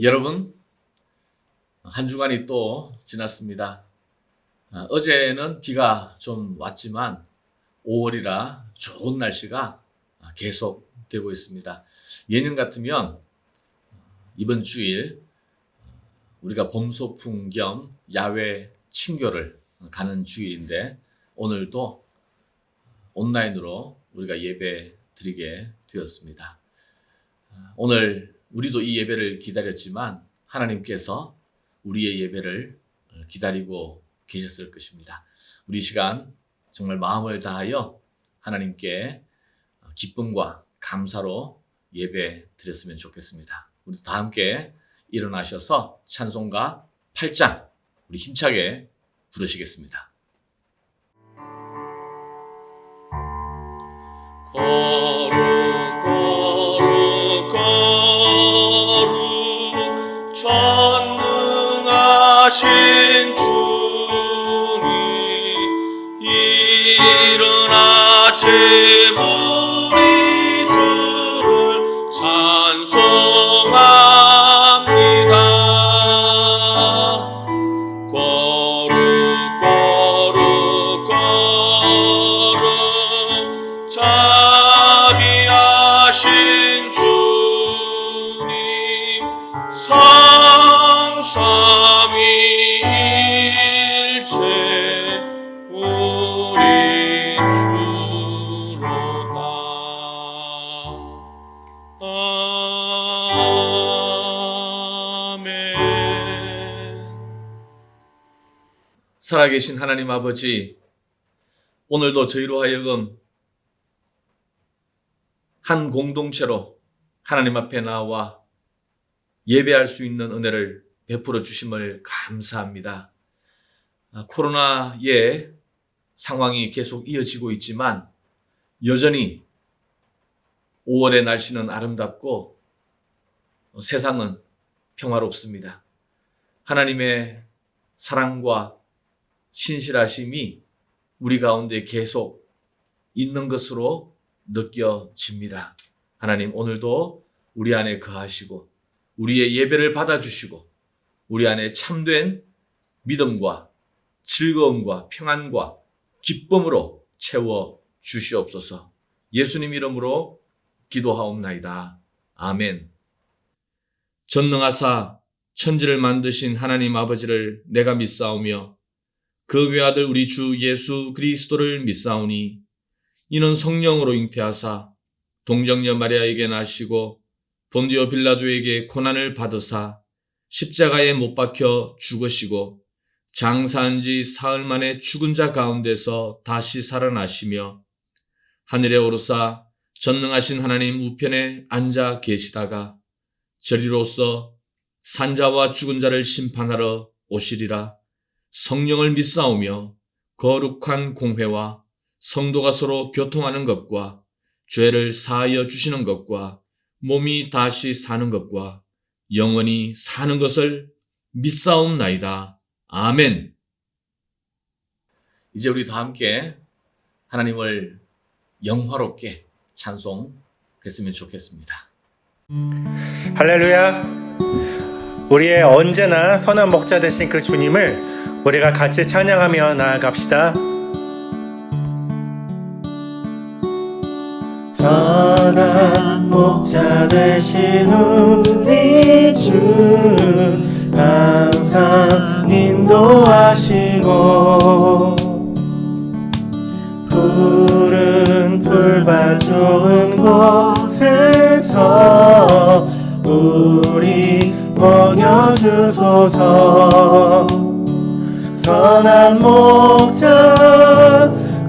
여러분, 한 주간이 또 지났습니다. 어제는 비가 좀 왔지만 5월이라 좋은 날씨가 계속 되고 있습니다. 예년 같으면 이번 주일 우리가 봄소풍 겸 야외 친교를 가는 주일인데 오늘도 온라인으로 우리가 예배 드리게 되었습니다. 오늘 우리도 이 예배를 기다렸지만 하나님께서 우리의 예배를 기다리고 계셨을 것입니다. 우리 시간 정말 마음을 다하여 하나님께 기쁨과 감사로 예배 드렸으면 좋겠습니다. 우리 다 함께 일어나셔서 찬송가 8장 우리 힘차게 부르시겠습니다. 거룩 전능하신 주님 일어나시 우리 주를 찬송합니다. 거룩 자비하신 주님 성삼위일체 우리 주로다. 아멘. 살아계신 하나님 아버지, 오늘도 저희로 하여금 한 공동체로 하나님 앞에 나와 예배할 수 있는 은혜를 베풀어 주심을 감사합니다. 코로나의 상황이 계속 이어지고 있지만 여전히 5월의 날씨는 아름답고 세상은 평화롭습니다. 하나님의 사랑과 신실하심이 우리 가운데 계속 있는 것으로 느껴집니다. 하나님, 오늘도 우리 안에 거하시고 우리의 예배를 받아주시고 우리 안에 참된 믿음과 즐거움과 평안과 기쁨으로 채워 주시옵소서. 예수님 이름으로 기도하옵나이다. 아멘. 전능하사 천지를 만드신 하나님 아버지를 내가 믿사오며 그 외아들 우리 주 예수 그리스도를 믿사오니 이는 성령으로 잉태하사 동정녀 마리아에게 나시고 본디오 빌라도에게 고난을 받으사 십자가에 못 박혀 죽으시고 장사한 지 사흘 만에 죽은 자 가운데서 다시 살아나시며 하늘에 오르사 전능하신 하나님 우편에 앉아 계시다가 저리로서 산자와 죽은 자를 심판하러 오시리라. 성령을 믿사오며 거룩한 공회와 성도가 서로 교통하는 것과 죄를 사하여 주시는 것과 몸이 다시 사는 것과 영원히 사는 것을 믿사옵나이다. 아멘. 이제 우리 다 함께 하나님을 영화롭게 찬송했으면 좋겠습니다. 할렐루야. 우리의 언제나 선한 목자 되신 그 주님을 우리가 같이 찬양하며 나아갑시다. 선한 목자 되신 우리 주 항상 인도하시고 푸른 풀밭 좋은 곳에서 우리 먹여주소서. 선한 목자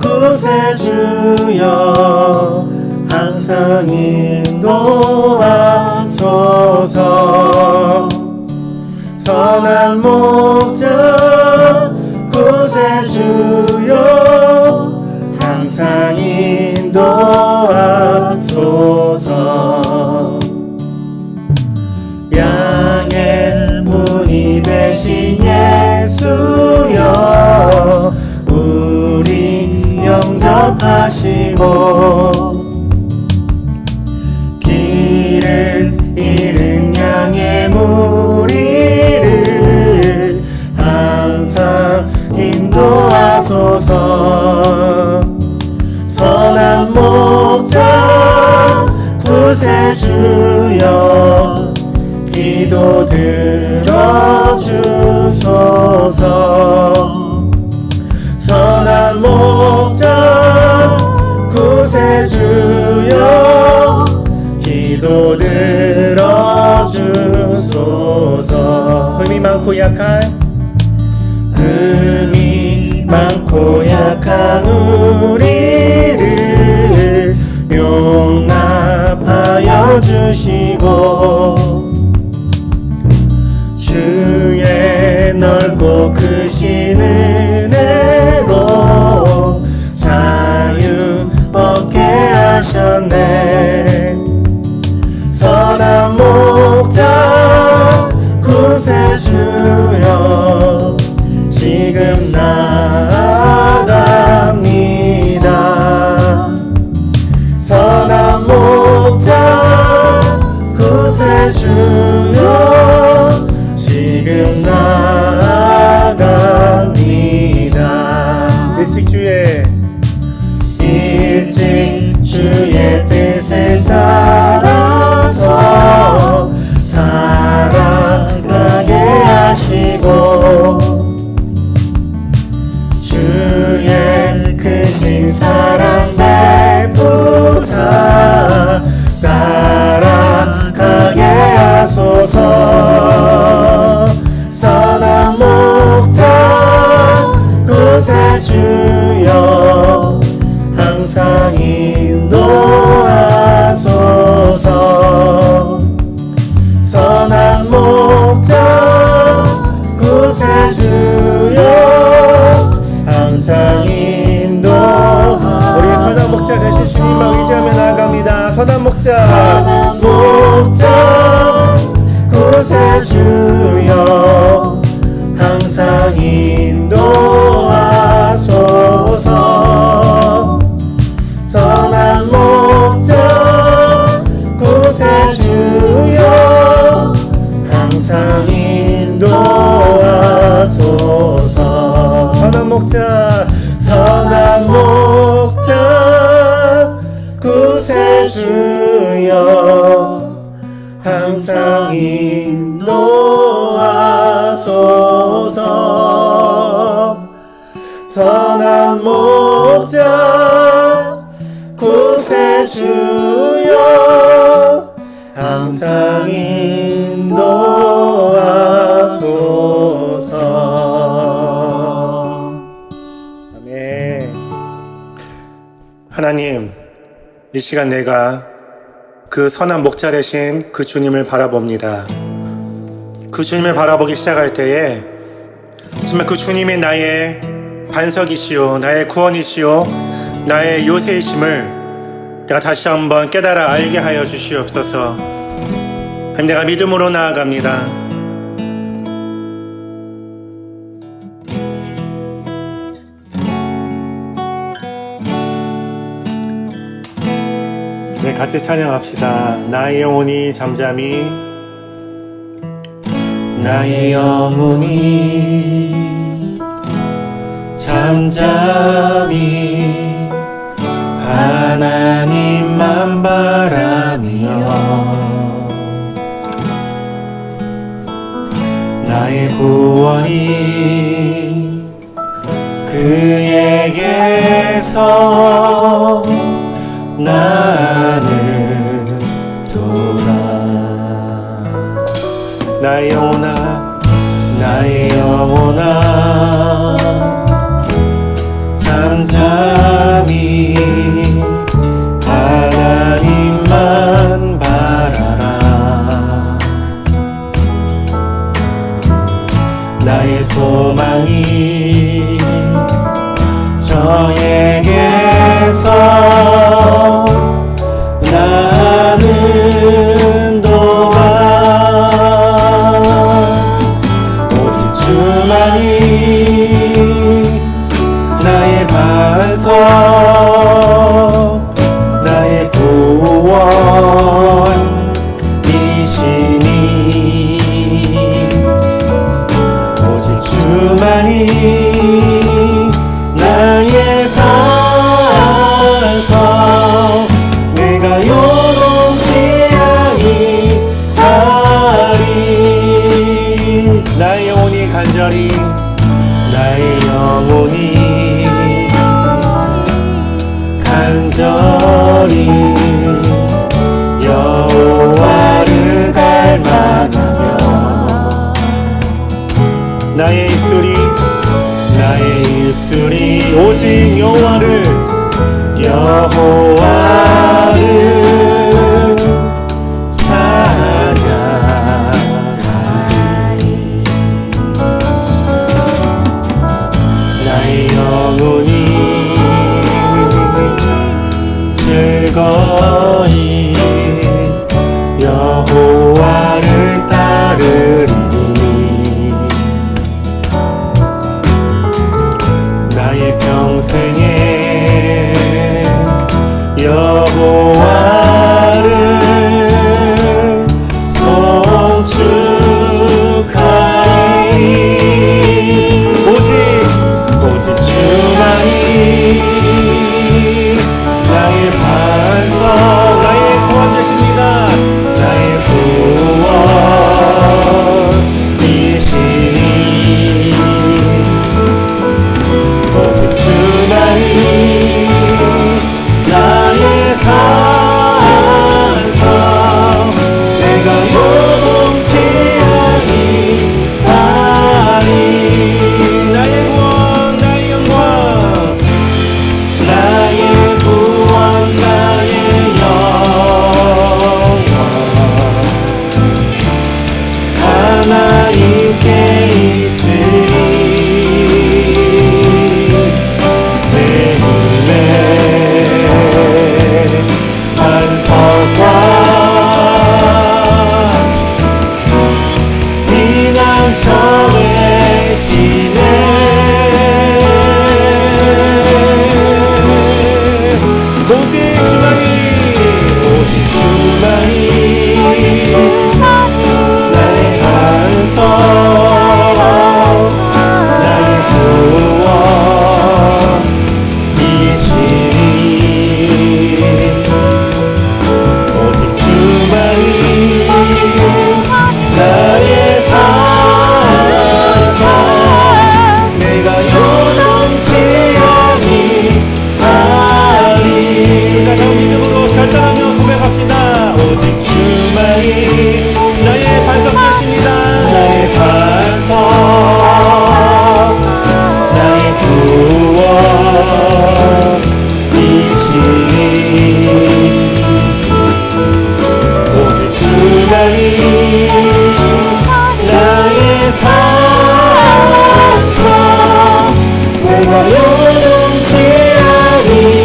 구세주여 항상 인도하소서. 선한 목자 구세주여 항상 인도하소서. 양의 문이 되신 예수여 우리 영접하시고 길을 잃은 양의 문 구세주여 기도 들어주소서. 선한 목자 구세주여 기도 들어주소서. 흠이 많고 약한 우리를 용납하여 주시고 주의 넓고 크신 은혜로 자유 얻게 하셨네. 선한 목자 구세주여 지금 나아갑니다. 선한 목자 구세주여 지금 나아갑니다. 일찍 주의 뜻을 따라서 살아가게 하시고 주의 크신 사랑 베푸사 따라가게 하소서. 선한 목자 구세주여 항상 인도하소서. 선한 목자 구세주여 항상 인도하소서. 우리 선한 목자 되신 주님만 의지하며 나아갑니다. 선한 목자 구세주여 항상 인도하소서. 선한 목자 구세주여 항상 인도하소서. 선한 목자 구세주여 항상 인도하소서. 선한 목자 구세주여 항상 인도하소서. 아멘. 하나님, 이 시간 내가 그 선한 목자 되신 그 주님을 바라봅니다. 그 주님을 바라보기 시작할 때에 정말 그 주님이 나의 반석이시오, 나의 구원이시오, 나의 요새이심을 내가 다시 한번 깨달아 알게 하여 주시옵소서. 하나님, 내가 믿음으로 나아갑니다. 네, 같이 찬양합시다. 나의 영혼이 잠잠히, 나의 영혼이 잠잠히 하나님만 바라며 나의 구원이 그에게서 나는 돌아. 나의 영혼아, 나의 영혼아 잠잠히 하나님만 바라라. 나의 소망이 저에게서 나는 돌아. 오직 주만이 나의 반석, 나의 구원이시니. 오직 주만이 간절히 여호와를 닮아가며 나의 입술이 오직 여호와를 찬양하리. 나의 영혼이 즐거이 여호와를 따르리니 나의 평생에 여호와를 송축하리. 오직 주만이 나의 반석, 나의 구원 되십니다. 나의 구원이시니 오직 주만이 나의 산성, 내가 요동치 아니하리. 나의 구원, 나의 영광, 나의 구원, 나의 영광, 하나님께 있으리. 내 힘의 반석과 피난처 되시네. 오직 주만이 나의 반석, 나의 구원이시니 오직 주만이 나의 산성, 내가 요동치 아니하리. 다시 믿음으로 결단하며 고백합시다. 오직 주만이 나의 반석 되십니다. 나의 반석, 나의 구원이시니 오직 주만이 나의 산성, 내가 요동치 아니하리.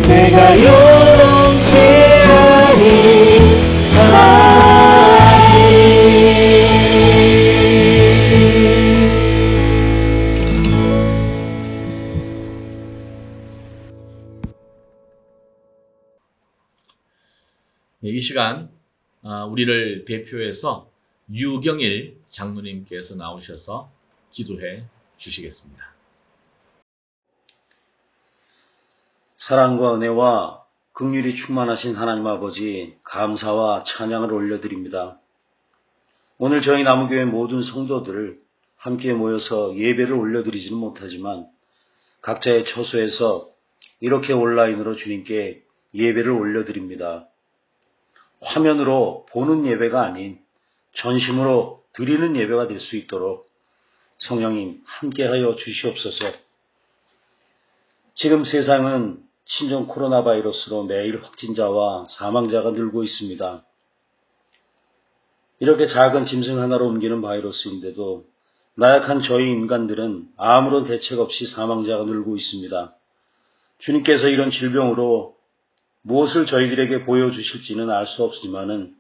내가 요동치 아니하리. 이 시간 우리를 대표해서 유경일 장로님께서 나오셔서 기도해 주시겠습니다. 사랑과 은혜와 긍휼이 충만하신 하나님 아버지, 감사와 찬양을 올려드립니다. 오늘 저희 나무교회 모든 성도들 함께 모여서 예배를 올려드리지는 못하지만 각자의 처소에서 이렇게 온라인으로 주님께 예배를 올려드립니다. 화면으로 보는 예배가 아닌 전심으로 드리는 예배가 될 수 있도록 성령님 함께하여 주시옵소서. 지금 세상은 신종 코로나 바이러스로 매일 확진자와 사망자가 늘고 있습니다. 이렇게 작은 짐승 하나로 옮기는 바이러스인데도 나약한 저희 인간들은 아무런 대책 없이 사망자가 늘고 있습니다. 주님께서 이런 질병으로 무엇을 저희들에게 보여주실지는 알 수 없지만은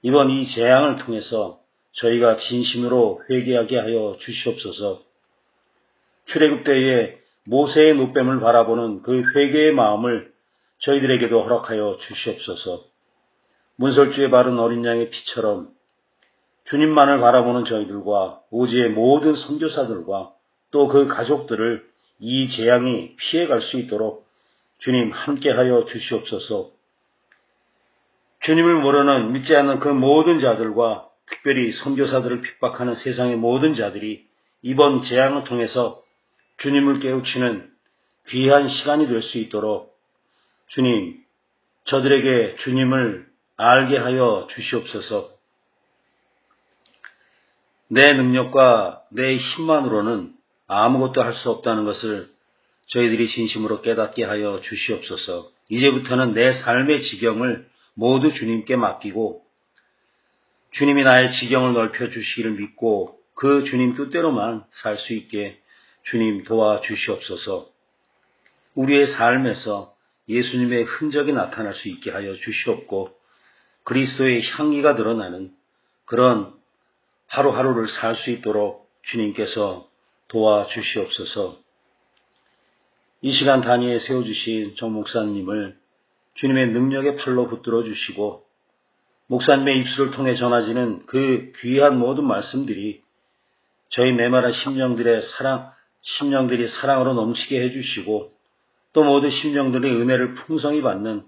이번 이 재앙을 통해서 저희가 진심으로 회개하게 하여 주시옵소서. 출애굽 때에 모세의 노뱀을 바라보는 그 회개의 마음을 저희들에게도 허락하여 주시옵소서. 문설주에 바른 어린 양의 피처럼 주님만을 바라보는 저희들과 오지의 모든 선교사들과 또 그 가족들을 이 재앙이 피해갈 수 있도록 주님 함께하여 주시옵소서. 주님을 모르는 믿지 않는 그 모든 자들과 특별히 선교사들을 핍박하는 세상의 모든 자들이 이번 재앙을 통해서 주님을 깨우치는 귀한 시간이 될 수 있도록 주님, 저들에게 주님을 알게 하여 주시옵소서. 내 능력과 내 힘만으로는 아무것도 할 수 없다는 것을 저희들이 진심으로 깨닫게 하여 주시옵소서. 이제부터는 내 삶의 지경을 모두 주님께 맡기고 주님이 나의 지경을 넓혀 주시기를 믿고 그 주님 뜻대로만 살 수 있게 주님 도와주시옵소서. 우리의 삶에서 예수님의 흔적이 나타날 수 있게 하여 주시옵고 그리스도의 향기가 드러나는 그런 하루하루를 살 수 있도록 주님께서 도와주시옵소서. 이 시간 단위에 세워주신 정 목사님을 주님의 능력의 팔로 붙들어 주시고 목사님의 입술을 통해 전하지는 그 귀한 모든 말씀들이 저희 메마른 심령들이 사랑으로 넘치게 해주시고 또 모든 심령들의 은혜를 풍성히 받는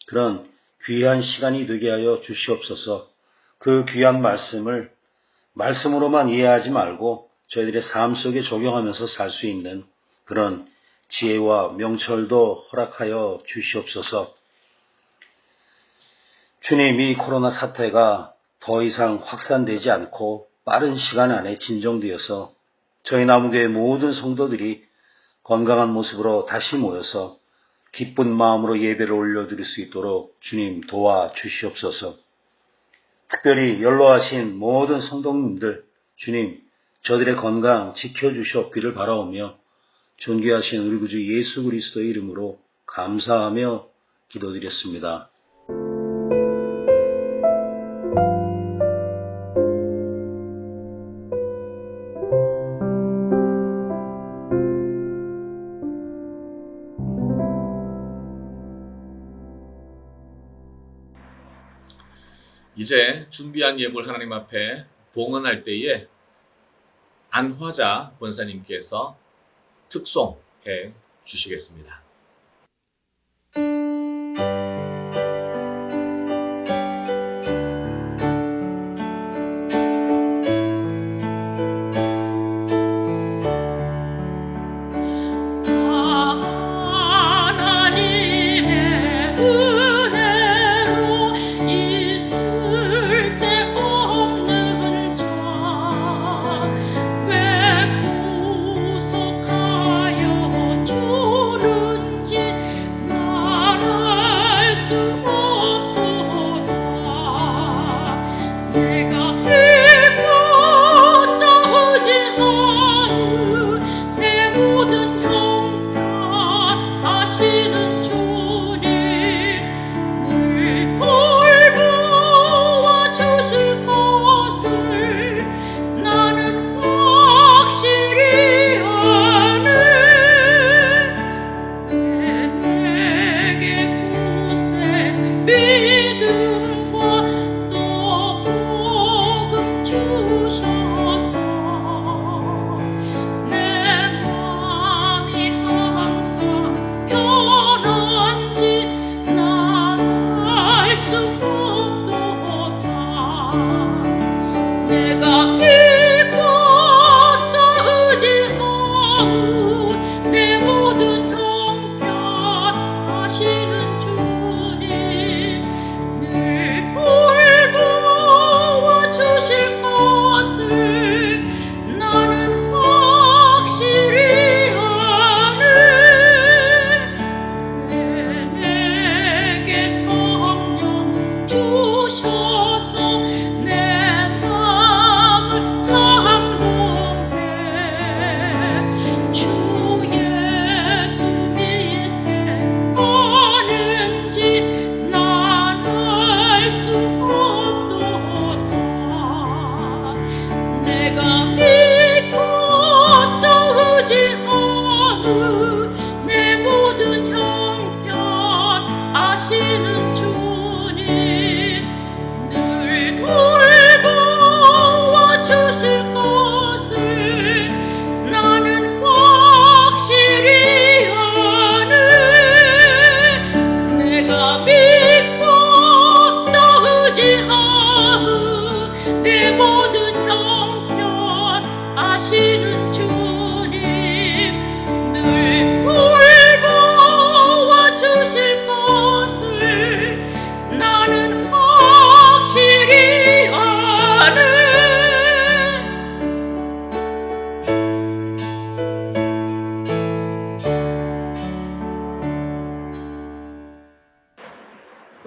그런 귀한 시간이 되게 하여 주시옵소서. 그 귀한 말씀을 말씀으로만 이해하지 말고 저희들의 삶 속에 적용하면서 살 수 있는 그런 지혜와 명철도 허락하여 주시옵소서. 주님, 이 코로나 사태가 더 이상 확산되지 않고 빠른 시간 안에 진정되어서 저희 나무교회 모든 성도들이 건강한 모습으로 다시 모여서 기쁜 마음으로 예배를 올려드릴 수 있도록 주님 도와주시옵소서. 특별히 연로하신 모든 성도님들 주님 저들의 건강 지켜주시옵기를 바라오며 존귀하신 우리 구주 예수 그리스도의 이름으로 감사하며 기도드렸습니다. 이제 준비한 예물 하나님 앞에 봉헌할 때에 안화자 권사님께서 특송해 주시겠습니다. 구속하여 주는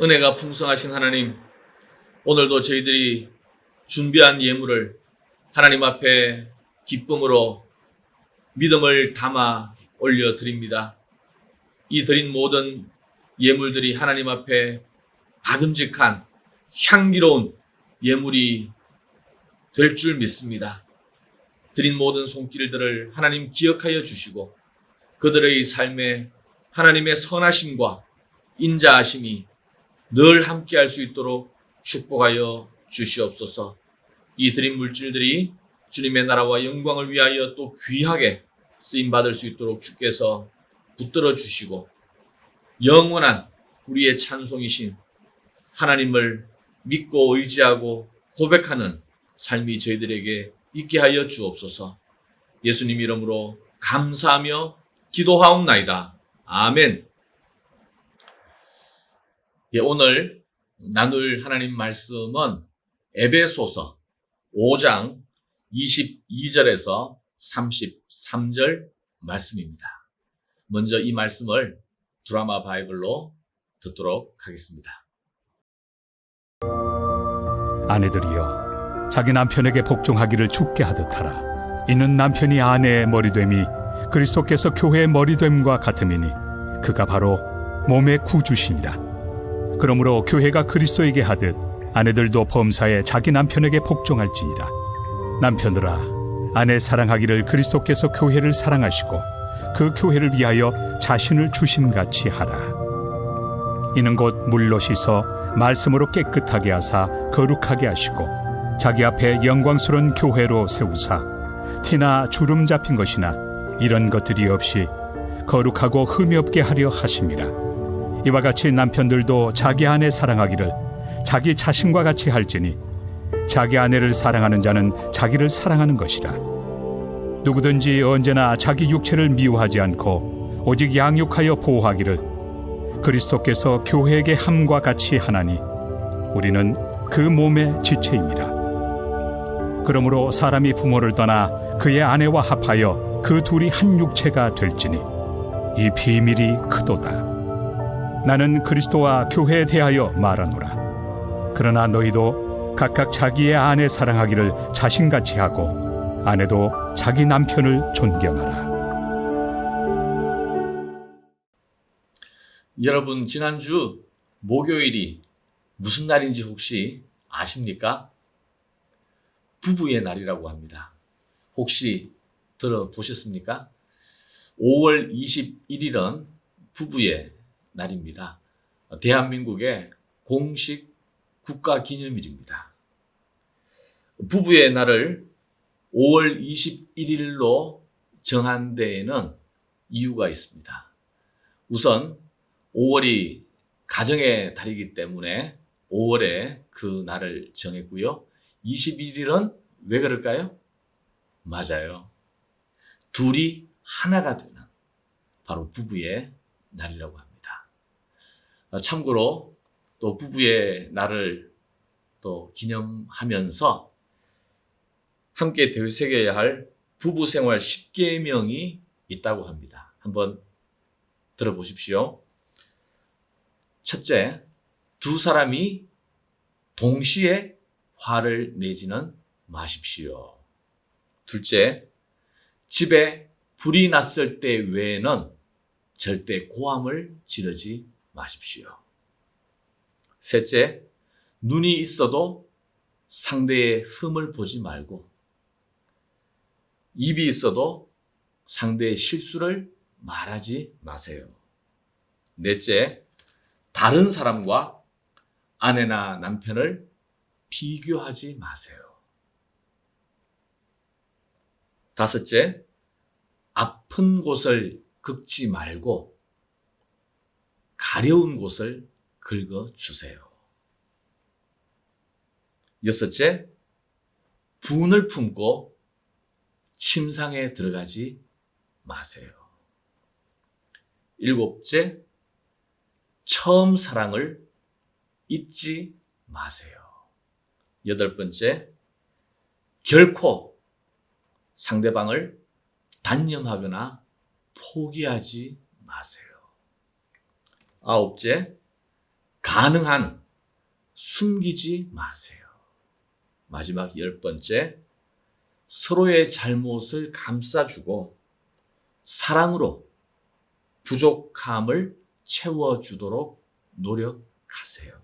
은혜가 풍성하신 하나님, 오늘도 저희들이 준비한 예물을 하나님 앞에 기쁨으로 믿음을 담아 올려드립니다. 이 드린 모든 예물들이 하나님 앞에 받음직한 향기로운 예물이 될 줄 믿습니다. 드린 모든 손길들을 하나님 기억하여 주시고 그들의 삶에 하나님의 선하심과 인자하심이 늘 함께할 수 있도록 축복하여 주시옵소서. 이 드린 물질들이 주님의 나라와 영광을 위하여 또 귀하게 쓰임받을 수 있도록 주께서 붙들어 주시고 영원한 우리의 찬송이신 하나님을 믿고 의지하고 고백하는 삶이 저희들에게 있게 하여 주옵소서. 예수님 이름으로 감사하며 기도하옵나이다. 아멘. 오늘 나눌 하나님 말씀은 에베소서 5장 22절에서 33절 말씀입니다. 먼저 이 말씀을 드라마 바이블로 듣도록 하겠습니다. 아내들이여 자기 남편에게 복종하기를 죽게 하듯 하라. 이는 남편이 아내의 머리됨이 그리스도께서 교회의 머리됨과 같음이니 그가 바로 몸의 구주시니라. 그러므로 교회가 그리스도에게 하듯 아내들도 범사에 자기 남편에게 복종할지니라. 남편들아 아내 사랑하기를 그리스도께서 교회를 사랑하시고 그 교회를 위하여 자신을 주심같이 하라. 이는 곧 물로 씻어 말씀으로 깨끗하게 하사 거룩하게 하시고 자기 앞에 영광스러운 교회로 세우사 티나 주름 잡힌 것이나 이런 것들이 없이 거룩하고 흠이 없게 하려 하심이라. 이와 같이 남편들도 자기 아내 사랑하기를 자기 자신과 같이 할지니 자기 아내를 사랑하는 자는 자기를 사랑하는 것이라. 누구든지 언제나 자기 육체를 미워하지 않고 오직 양육하여 보호하기를 그리스도께서 교회에게 함과 같이 하나니 우리는 그 몸의 지체입니다. 그러므로 사람이 부모를 떠나 그의 아내와 합하여 그 둘이 한 육체가 될지니 이 비밀이 크도다. 나는 그리스도와 교회에 대하여 말하노라. 그러나 너희도 각각 자기의 아내 사랑하기를 자신같이 하고 아내도 자기 남편을 존경하라. 여러분, 지난주 목요일이 무슨 날인지 혹시 아십니까? 부부의 날이라고 합니다. 혹시 들어보셨습니까? 5월 21일은 부부의 날입니다. 대한민국의 공식 국가기념일입니다. 부부의 날을 5월 21일로 정한 데에는 이유가 있습니다. 우선 5월이 가정의 달이기 때문에 5월에 그 날을 정했고요. 21일은 왜 그럴까요? 맞아요. 둘이 하나가 되는 바로 부부의 날이라고 합니다. 참고로 또 부부의 날을 또 기념하면서 함께 되새겨야 할 부부 생활 10계명이 있다고 합니다. 한번 들어보십시오. 첫째, 두 사람이 동시에 화를 내지는 마십시오. 둘째, 집에 불이 났을 때 외에는 절대 고함을 지르지 마십시오. 셋째, 눈이 있어도 상대의 흠을 보지 말고 입이 있어도 상대의 실수를 말하지 마세요. 넷째, 다른 사람과 아내나 남편을 비교하지 마세요. 다섯째, 아픈 곳을 긁지 말고 가려운 곳을 긁어주세요. 여섯째, 분을 품고 침상에 들어가지 마세요. 일곱째, 처음 사랑을 잊지 마세요. 여덟 번째, 결코 상대방을 단념하거나 포기하지 마세요. 아홉째, 가능한 숨기지 마세요. 마지막 10번째, 서로의 잘못을 감싸주고 사랑으로 부족함을 채워주도록 노력하세요.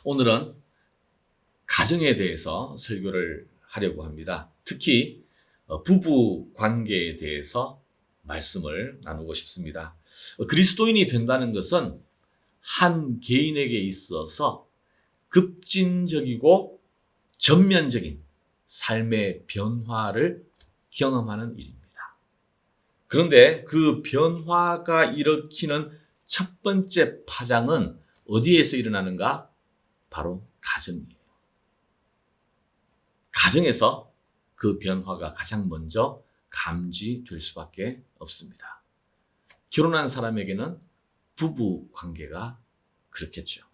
오늘은 가정에 대해서 설교를 하려고 합니다. 특히 부부 관계에 대해서 말씀을 나누고 싶습니다. 그리스도인이 된다는 것은 한 개인에게 있어서 급진적이고 전면적인 삶의 변화를 경험하는 일입니다. 그런데 그 변화가 일으키는 첫 번째 파장은 어디에서 일어나는가? 바로 가정이에요. 가정에서 그 변화가 가장 먼저 감지될 수밖에 없습니다. 결혼한 사람에게는 부부 관계가 그렇겠죠.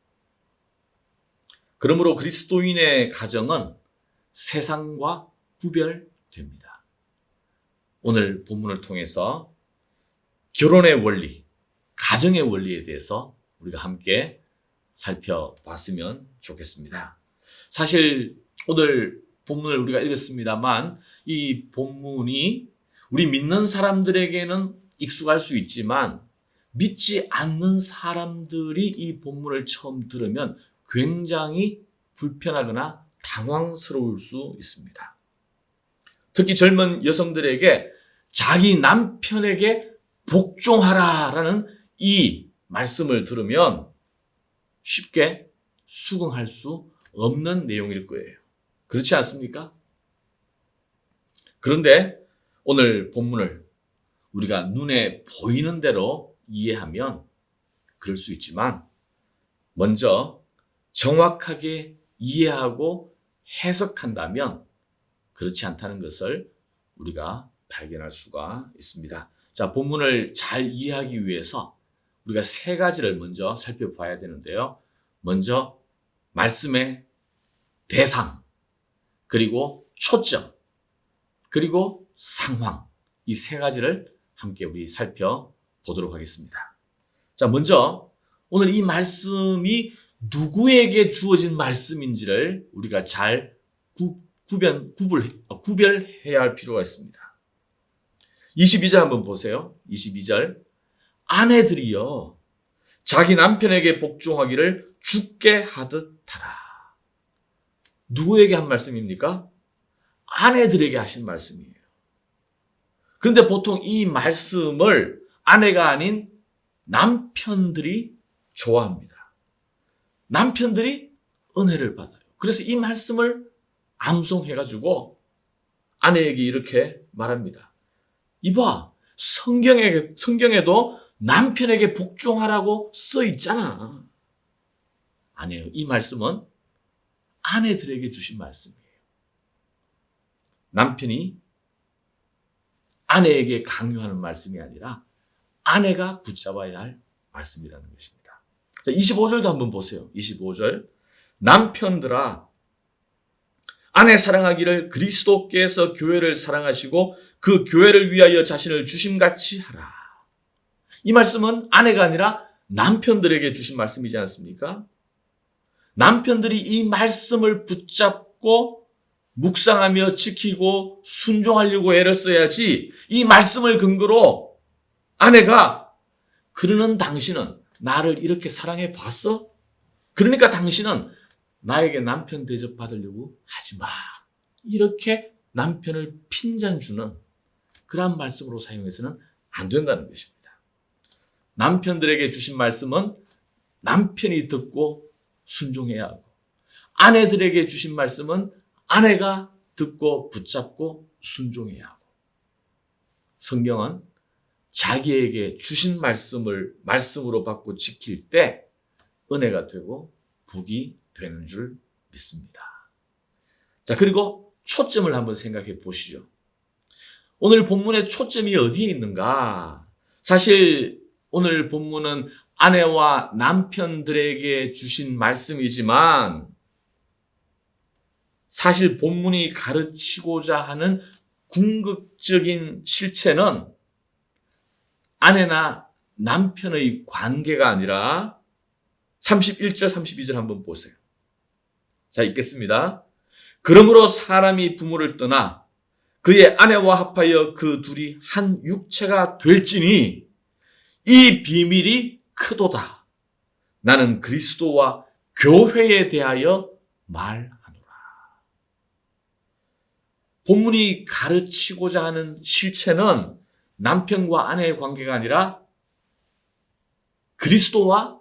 그러므로 그리스도인의 가정은 세상과 구별됩니다. 오늘 본문을 통해서 결혼의 원리, 가정의 원리에 대해서 우리가 함께 살펴봤으면 좋겠습니다. 사실 오늘 본문을 우리가 읽었습니다만 이 본문이 우리 믿는 사람들에게는 익숙할 수 있지만 믿지 않는 사람들이 이 본문을 처음 들으면 굉장히 불편하거나 당황스러울 수 있습니다. 특히 젊은 여성들에게 자기 남편에게 복종하라라는 이 말씀을 들으면 쉽게 수긍할 수 없는 내용일 거예요. 그렇지 않습니까? 그런데 오늘 본문을 우리가 눈에 보이는 대로 이해하면 그럴 수 있지만 먼저 정확하게 이해하고 해석한다면 그렇지 않다는 것을 우리가 발견할 수가 있습니다. 자, 본문을 잘 이해하기 위해서 우리가 세 가지를 먼저 살펴봐야 되는데요. 먼저 말씀의 대상, 그리고 초점, 그리고 상황, 이 세 가지를 함께 우리 살펴보도록 하겠습니다. 자, 먼저 오늘 이 말씀이 누구에게 주어진 말씀인지를 우리가 잘 구별해야 할 필요가 있습니다. 22절 한번 보세요. 22절. 아내들이여 자기 남편에게 복종하기를 주께 하듯 하라. 누구에게 한 말씀입니까? 아내들에게 하신 말씀이에요. 그런데 보통 이 말씀을 아내가 아닌 남편들이 좋아합니다. 남편들이 은혜를 받아요. 그래서 이 말씀을 암송해가지고 아내에게 이렇게 말합니다. 이봐, 성경에도 남편에게 복종하라고 써 있잖아. 아니에요. 이 말씀은 아내들에게 주신 말씀이에요. 남편이 아내에게 강요하는 말씀이 아니라 아내가 붙잡아야 할 말씀이라는 것입니다. 자, 25절도 한번 보세요. 25절. 남편들아, 아내 사랑하기를 그리스도께서 교회를 사랑하시고 그 교회를 위하여 자신을 주심같이 하라. 이 말씀은 아내가 아니라 남편들에게 주신 말씀이지 않습니까? 남편들이 이 말씀을 붙잡고 묵상하며 지키고 순종하려고 애를 써야지 이 말씀을 근거로 아내가 그러는 당신은 나를 이렇게 사랑해 봤어? 그러니까 당신은 나에게 남편 대접 받으려고 하지 마. 이렇게 남편을 핀잔 주는 그런 말씀으로 사용해서는 안 된다는 것입니다. 남편들에게 주신 말씀은 남편이 듣고 순종해야 하고 아내들에게 주신 말씀은 아내가 듣고 붙잡고 순종해야 하고 성경은 자기에게 주신 말씀을 말씀으로 받고 지킬 때 은혜가 되고 복이 되는 줄 믿습니다. 자, 그리고 초점을 한번 생각해 보시죠. 오늘 본문의 초점이 어디에 있는가? 사실 오늘 본문은 아내와 남편들에게 주신 말씀이지만 사실 본문이 가르치고자 하는 궁극적인 실체는 아내나 남편의 관계가 아니라 31절, 32절 한번 보세요. 자, 읽겠습니다. 그러므로 사람이 부모를 떠나 그의 아내와 합하여 그 둘이 한 육체가 될지니 이 비밀이 크도다. 나는 그리스도와 교회에 대하여 말하노라. 본문이 가르치고자 하는 실체는 남편과 아내의 관계가 아니라 그리스도와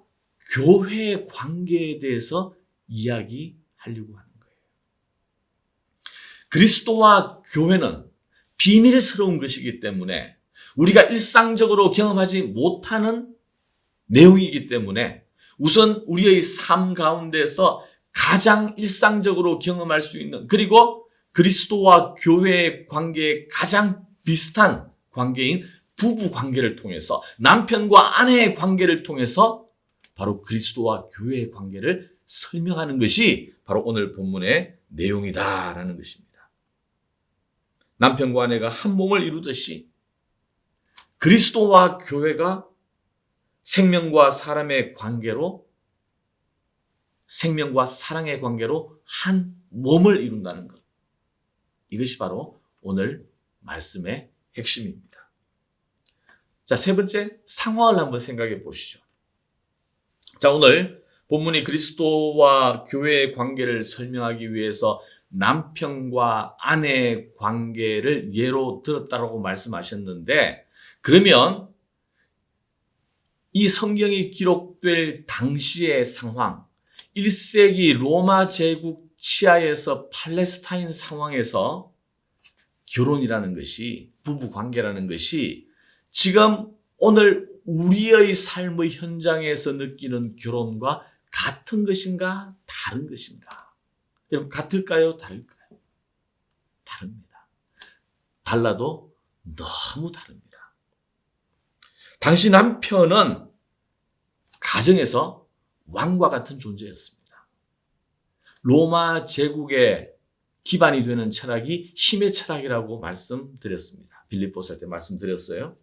교회의 관계에 대해서 이야기하려고 하는 거예요. 그리스도와 교회는 비밀스러운 것이기 때문에 우리가 일상적으로 경험하지 못하는 내용이기 때문에 우선 우리의 삶 가운데서 가장 일상적으로 경험할 수 있는, 그리고 그리스도와 교회의 관계에 가장 비슷한 관계인 부부 관계를 통해서, 남편과 아내의 관계를 통해서 바로 그리스도와 교회의 관계를 설명하는 것이 바로 오늘 본문의 내용이다라는 것입니다. 남편과 아내가 한 몸을 이루듯이 그리스도와 교회가 생명과 사람의 관계로, 생명과 사랑의 관계로 한 몸을 이룬다는 것. 이것이 바로 오늘 말씀의 핵심입니다. 자, 세 번째 상황을 한번 생각해 보시죠. 자, 오늘 본문이 그리스도와 교회의 관계를 설명하기 위해서 남편과 아내의 관계를 예로 들었다라고 말씀하셨는데, 그러면 이 성경이 기록될 당시의 상황, 1세기 로마 제국 치하에서 팔레스타인 상황에서 결혼이라는 것이, 부부 관계라는 것이 지금 오늘 우리의 삶의 현장에서 느끼는 결혼과 같은 것인가 다른 것인가? 여러분, 같을까요? 다를까요? 다릅니다. 달라도 너무 다릅니다. 당시 남편은 가정에서 왕과 같은 존재였습니다. 로마 제국의 기반이 되는 철학이 힘의 철학이라고 말씀드렸습니다. 빌립보서 때 말씀드렸어요.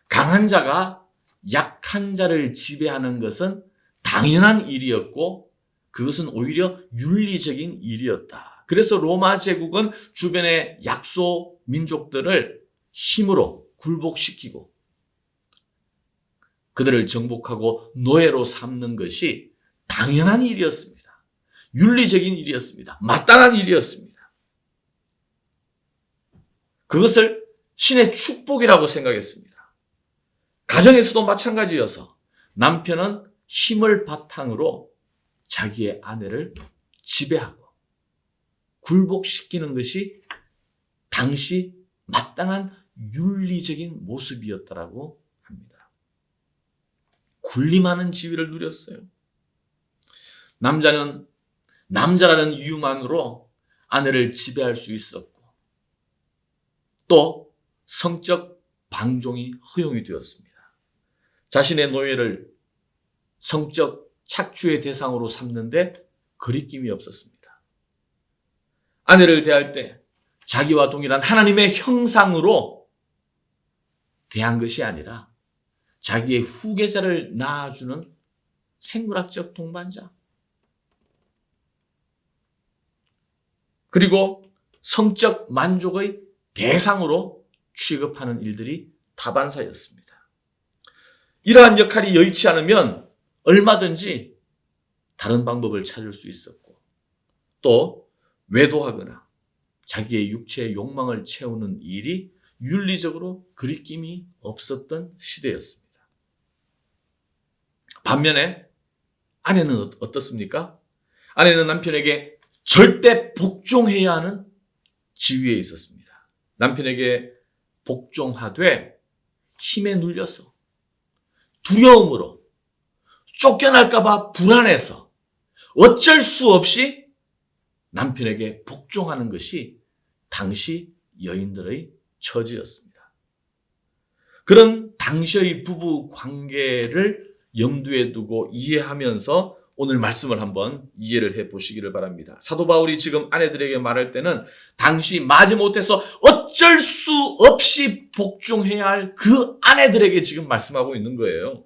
강한 자가 약한 자를 지배하는 것은 당연한 일이었고 그것은 오히려 윤리적인 일이었다. 그래서 로마 제국은 주변의 약소 민족들을 힘으로 굴복시키고 그들을 정복하고 노예로 삼는 것이 당연한 일이었습니다. 윤리적인 일이었습니다. 마땅한 일이었습니다. 그것을 신의 축복이라고 생각했습니다. 가정에서도 마찬가지여서 남편은 힘을 바탕으로 자기의 아내를 지배하고 굴복시키는 것이 당시 마땅한 윤리적인 모습이었다라고 합니다. 군림하는 지위를 누렸어요. 남자는 남자라는 이유만으로 아내를 지배할 수 있었고 또 성적 방종이 허용이 되었습니다. 자신의 노예를 성적 착취의 대상으로 삼는데 거리낌이 없었습니다. 아내를 대할 때 자기와 동일한 하나님의 형상으로 대한 것이 아니라 자기의 후계자를 낳아주는 생물학적 동반자, 그리고 성적 만족의 대상으로 취급하는 일들이 다반사였습니다. 이러한 역할이 여의치 않으면 얼마든지 다른 방법을 찾을 수 있었고 또 외도하거나 자기의 육체의 욕망을 채우는 일이 윤리적으로 거리낌이 없었던 시대였습니다. 반면에 아내는 어떻습니까? 아내는 남편에게 절대 복종해야 하는 지위에 있었습니다. 남편에게 복종하되 힘에 눌려서, 두려움으로, 쫓겨날까 봐 불안해서 어쩔 수 없이 남편에게 복종하는 것이 당시 여인들의 처지였습니다. 그런 당시의 부부 관계를 염두에 두고 이해하면서 오늘 말씀을 한번 이해를 해 보시기를 바랍니다. 사도 바울이 지금 아내들에게 말할 때는 당시 마지못해서 어쩔 수 없이 복종해야 할 그 아내들에게 지금 말씀하고 있는 거예요.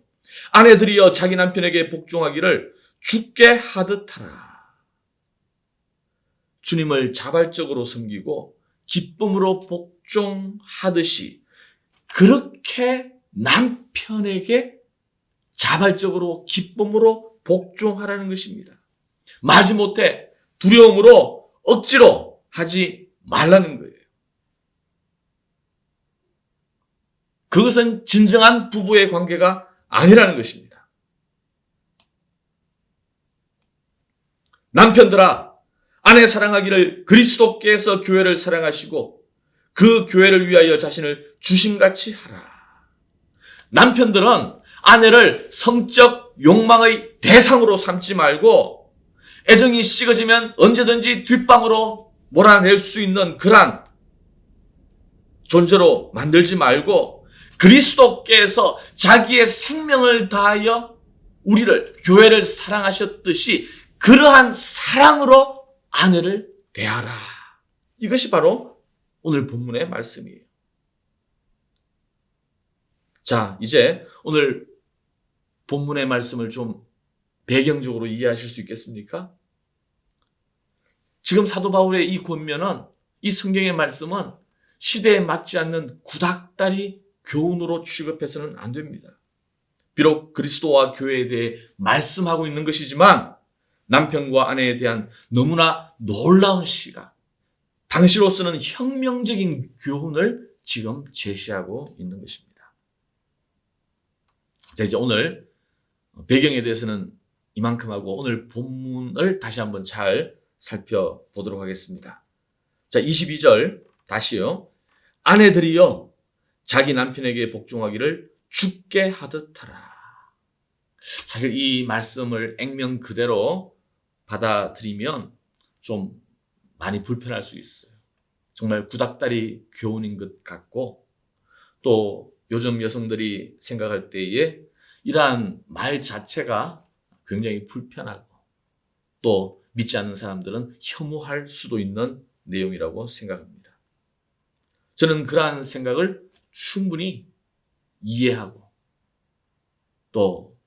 아내들이여 자기 남편에게 복종하기를 주께 하듯 하라. 주님을 자발적으로 섬기고 기쁨으로 복종하듯이 그렇게 남편에게 자발적으로 기쁨으로 복종하라는 것입니다. 마지못해 두려움으로 억지로 하지 말라는 거예요. 그것은 진정한 부부의 관계가 아니라는 것입니다. 남편들아, 아내 사랑하기를 그리스도께서 교회를 사랑하시고 그 교회를 위하여 자신을 주심같이 하라. 남편들은 아내를 성적 욕망의 대상으로 삼지 말고 애정이 식어지면 언제든지 뒷방으로 몰아낼 수 있는 그러한 존재로 만들지 말고 그리스도께서 자기의 생명을 다하여 우리를 교회를 사랑하셨듯이 그러한 사랑으로 아내를 대하라. 이것이 바로 오늘 본문의 말씀이에요. 자, 이제 오늘 본문의 말씀을 좀 배경적으로 이해하실 수 있겠습니까? 지금 사도 바울의 이 권면은, 이 성경의 말씀은 시대에 맞지 않는 구닥다리 교훈으로 취급해서는 안 됩니다. 비록 그리스도와 교회에 대해 말씀하고 있는 것이지만 남편과 아내에 대한 너무나 놀라운 시각, 당시로서는 혁명적인 교훈을 지금 제시하고 있는 것입니다. 자, 이제 오늘 배경에 대해서는 이만큼 하고 오늘 본문을 다시 한번 잘 살펴보도록 하겠습니다. 자, 22절 다시요. 아내들이여 자기 남편에게 복종하기를 주께 하듯 하라. 사실 이 말씀을 액면 그대로 받아들이면 좀 많이 불편할 수 있어요. 정말 구닥다리 교훈인 것 같고, 또 요즘 여성들이 생각할 때에 이러한 말 자체가 굉장히 불편하고 또 믿지 않는 사람들은 혐오할 수도 있는 내용이라고 생각합니다. 저는 그러한 생각을 충분히 이해하고 또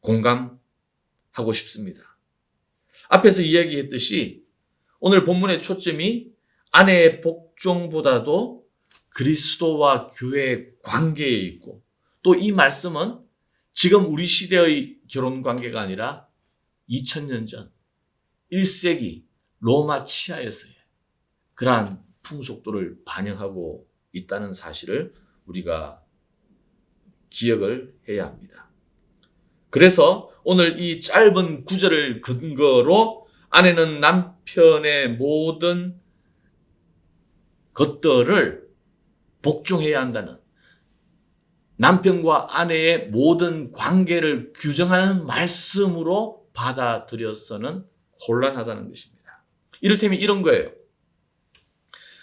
공감하고 싶습니다. 앞에서 이야기했듯이 오늘 본문의 초점이 아내의 복종보다도 그리스도와 교회의 관계에 있고, 또 이 말씀은 지금 우리 시대의 결혼 관계가 아니라 2000년 전 1세기 로마 치하에서의 그러한 풍속도를 반영하고 있다는 사실을 우리가 기억을 해야 합니다. 그래서 오늘 이 짧은 구절을 근거로 아내는 남편의 모든 것들을 복종해야 한다는, 남편과 아내의 모든 관계를 규정하는 말씀으로 받아들여서는 곤란하다는 것입니다. 이를테면 이런 거예요.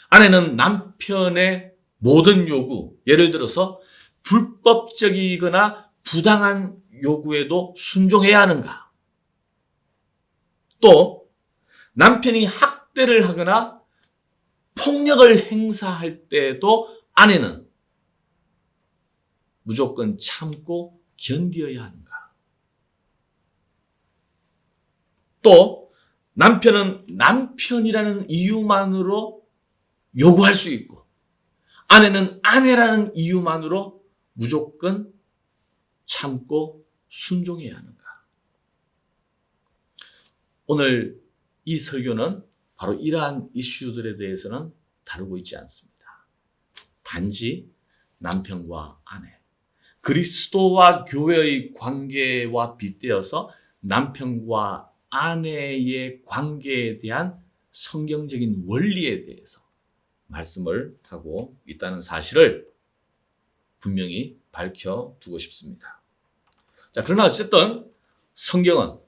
아내는 남편의 모든 요구, 예를 들어서 불법적이거나 부당한 요구에도 순종해야 하는가? 또 남편이 학대를 하거나 폭력을 행사할 때도 아내는 무조건 참고 견디어야 하는가? 또 남편은 남편이라는 이유만으로 요구할 수 있고 아내는 아내라는 이유만으로 무조건 참고 순종해야 하는가? 오늘 이 설교는 바로 이러한 이슈들에 대해서는 다루고 있지 않습니다. 단지 남편과 아내, 그리스도와 교회의 관계와 빗대어서 남편과 아내의 관계에 대한 성경적인 원리에 대해서 말씀을 하고 있다는 사실을 분명히 밝혀두고 싶습니다. 자, 그러나 어쨌든 성경은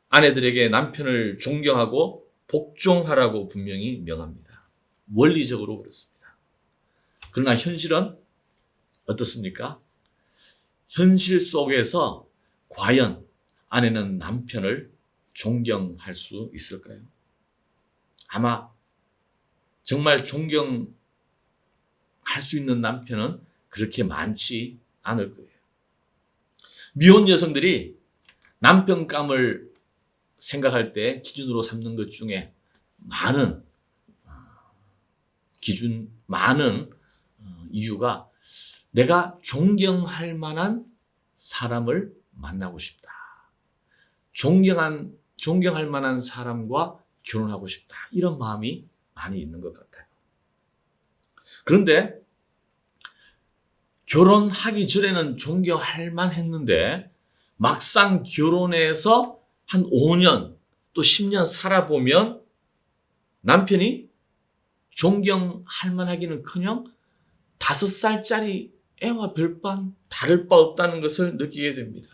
아내들에게 남편을 존경하고 복종하라고 분명히 명합니다. 원리적으로 그렇습니다. 그러나 현실은 어떻습니까? 현실 속에서 과연 아내는 남편을 존경할 수 있을까요? 아마 정말 존경할 수 있는 남편은 그렇게 많지 않을 거예요. 미혼 여성들이 남편감을 생각할 때 기준으로 삼는 것 중에 많은 이유가 내가 존경할 만한 사람을 만나고 싶다. 존경할 만한 사람과 결혼하고 싶다. 이런 마음이 많이 있는 것 같아요. 그런데 결혼하기 전에는 존경할 만했는데 막상 결혼해서 한 5년 또 10년 살아보면 남편이 존경할 만하기는커녕 5살짜리 애와 별반 다를 바 없다는 것을 느끼게 됩니다.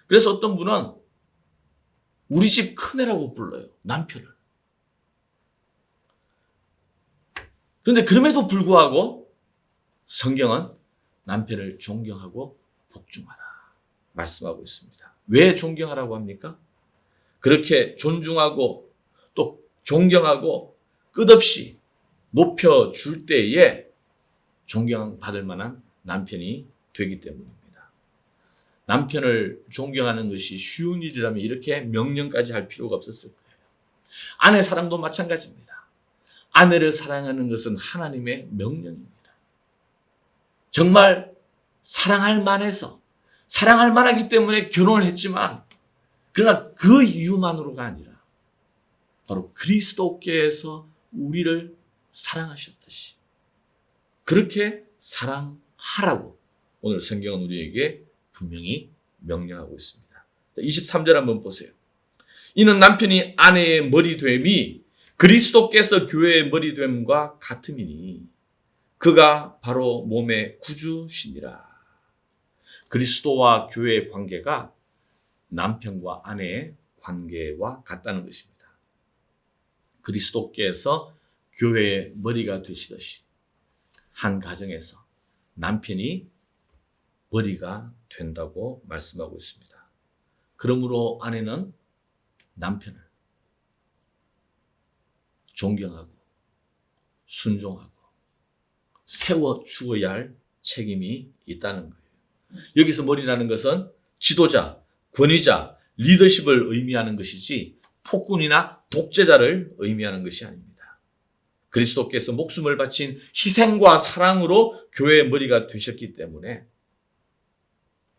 그래서 어떤 분은 우리 집 큰애라고 불러요. 남편을. 그런데 그럼에도 불구하고 성경은 남편을 존경하고 복종하라 말씀하고 있습니다. 왜 존경하라고 합니까? 그렇게 존중하고 또 존경하고 끝없이 높여줄 때에 존경받을 만한 남편이 되기 때문입니다. 남편을 존경하는 것이 쉬운 일이라면 이렇게 명령까지 할 필요가 없었을 거예요. 아내 사랑도 마찬가지입니다. 아내를 사랑하는 것은 하나님의 명령입니다. 정말 사랑할 만해서 사랑할 만하기 때문에 결혼을 했지만 그러나 그 이유만으로가 아니라 바로 그리스도께서 우리를 사랑하셨듯이 그렇게 사랑하라고 오늘 성경은 우리에게 분명히 명령하고 있습니다. 23절 한번 보세요. 이는 남편이 아내의 머리됨이 그리스도께서 교회의 머리됨과 같음이니 그가 바로 몸의 구주시니라. 그리스도와 교회의 관계가 남편과 아내의 관계와 같다는 것입니다. 그리스도께서 교회의 머리가 되시듯이 한 가정에서 남편이 머리가 된다고 말씀하고 있습니다. 그러므로 아내는 남편을 존경하고 순종하고 세워 주어야 할 책임이 있다는 거예요. 여기서 머리라는 것은 지도자, 권위자, 리더십을 의미하는 것이지 폭군이나 독재자를 의미하는 것이 아닙니다. 그리스도께서 목숨을 바친 희생과 사랑으로 교회의 머리가 되셨기 때문에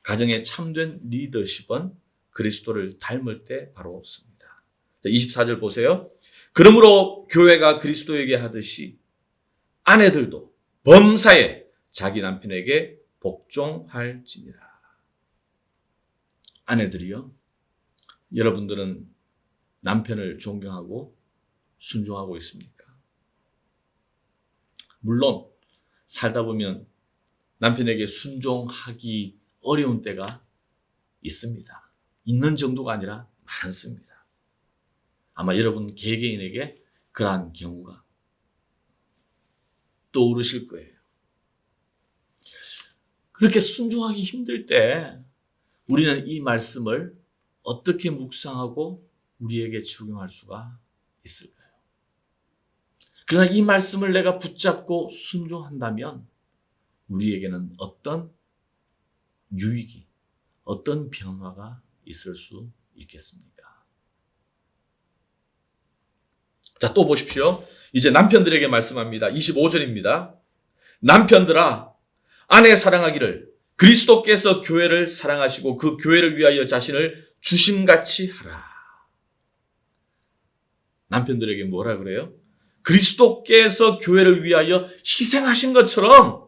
가정의 참된 리더십은 그리스도를 닮을 때 바로 씁니다. 24절 보세요. 그러므로 교회가 그리스도에게 하듯이 아내들도 범사에 자기 남편에게 복종할지니라. 아내들이요, 여러분들은 남편을 존경하고 순종하고 있습니까? 물론 살다 보면 남편에게 순종하기 어려운 때가 있습니다. 있는 정도가 아니라 많습니다. 아마 여러분 개개인에게 그러한 경우가 떠오르실 거예요. 그렇게 순종하기 힘들 때 우리는 이 말씀을 어떻게 묵상하고 우리에게 적용할 수가 있을까요? 그러나 이 말씀을 내가 붙잡고 순종한다면 우리에게는 어떤 유익이, 어떤 변화가 있을 수 있겠습니까? 자, 또 보십시오. 이제 남편들에게 말씀합니다. 25절입니다. 남편들아, 아내 사랑하기를 그리스도께서 교회를 사랑하시고 그 교회를 위하여 자신을 주심같이 하라. 남편들에게 뭐라 그래요? 그리스도께서 교회를 위하여 희생하신 것처럼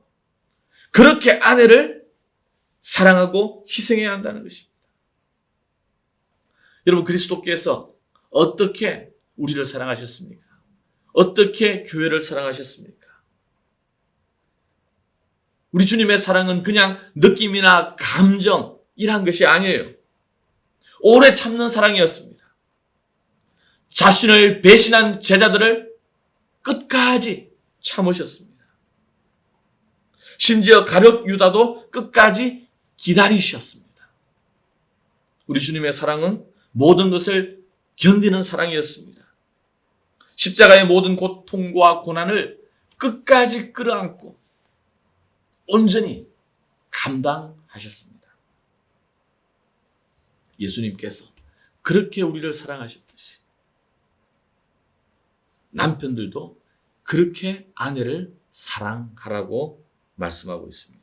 그렇게 아내를 사랑하고 희생해야 한다는 것입니다. 여러분, 그리스도께서 어떻게 우리를 사랑하셨습니까? 어떻게 교회를 사랑하셨습니까? 우리 주님의 사랑은 그냥 느낌이나 감정 이란 것이 아니에요. 오래 참는 사랑이었습니다. 자신을 배신한 제자들을 끝까지 참으셨습니다. 심지어 가룟 유다도 끝까지 기다리셨습니다. 우리 주님의 사랑은 모든 것을 견디는 사랑이었습니다. 십자가의 모든 고통과 고난을 끝까지 끌어안고 온전히 감당하셨습니다. 예수님께서 그렇게 우리를 사랑하셨듯이 남편들도 그렇게 아내를 사랑하라고 말씀하고 있습니다.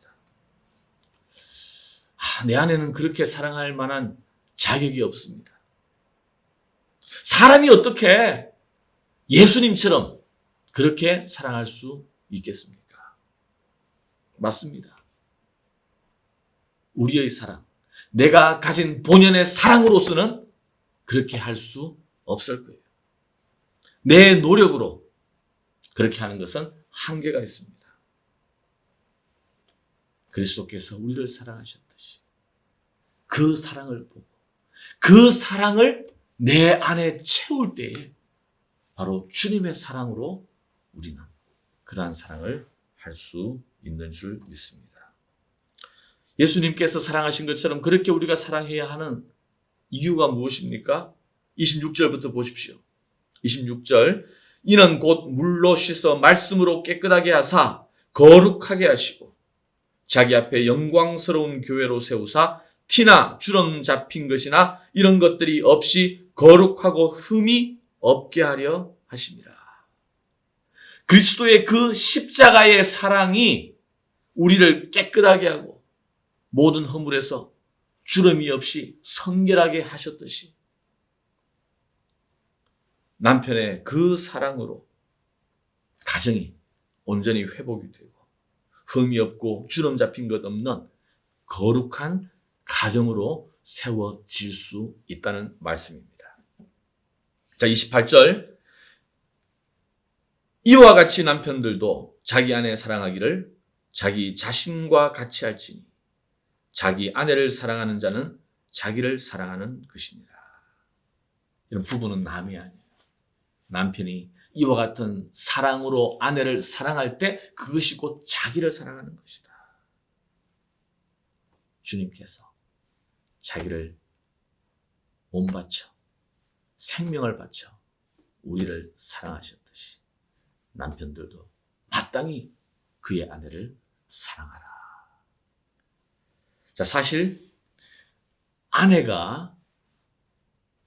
내 아내는 그렇게 사랑할 만한 자격이 없습니다. 사람이 어떻게 예수님처럼 그렇게 사랑할 수 있겠습니까? 맞습니다. 우리의 사랑, 내가 가진 본연의 사랑으로서는 그렇게 할 수 없을 거예요. 내 노력으로 그렇게 하는 것은 한계가 있습니다. 그리스도께서 우리를 사랑하셨듯이 그 사랑을 보고 그 사랑을 내 안에 채울 때에 바로 주님의 사랑으로 우리는 그러한 사랑을 할 수 있는 줄 믿습니다. 예수님께서 사랑하신 것처럼 그렇게 우리가 사랑해야 하는 이유가 무엇입니까? 26절부터 보십시오. 26절, 이는 곧 물로 씻어 말씀으로 깨끗하게 하사 거룩하게 하시고 자기 앞에 영광스러운 교회로 세우사 티나 주름 잡힌 것이나 이런 것들이 없이 거룩하고 흠이 없게 하려 하심이라. 그리스도의 그 십자가의 사랑이 우리를 깨끗하게 하고 모든 허물에서 주름이 없이 성결하게 하셨듯이 남편의 그 사랑으로 가정이 온전히 회복이 되고 흠이 없고 주름 잡힌 것 없는 거룩한 가정으로 세워질 수 있다는 말씀입니다. 자, 28절. 이와 같이 남편들도 자기 아내 사랑하기를 자기 자신과 같이 할지니 자기 아내를 사랑하는 자는 자기를 사랑하는 것이니라. 이런 부부는 남이 아니에요. 남편이 이와 같은 사랑으로 아내를 사랑할 때 그것이 곧 자기를 사랑하는 것이다. 주님께서 자기를 몸 바쳐 생명을 바쳐 우리를 사랑하셨듯이 남편들도 마땅히 그의 아내를 사랑하라. 자, 사실 아내가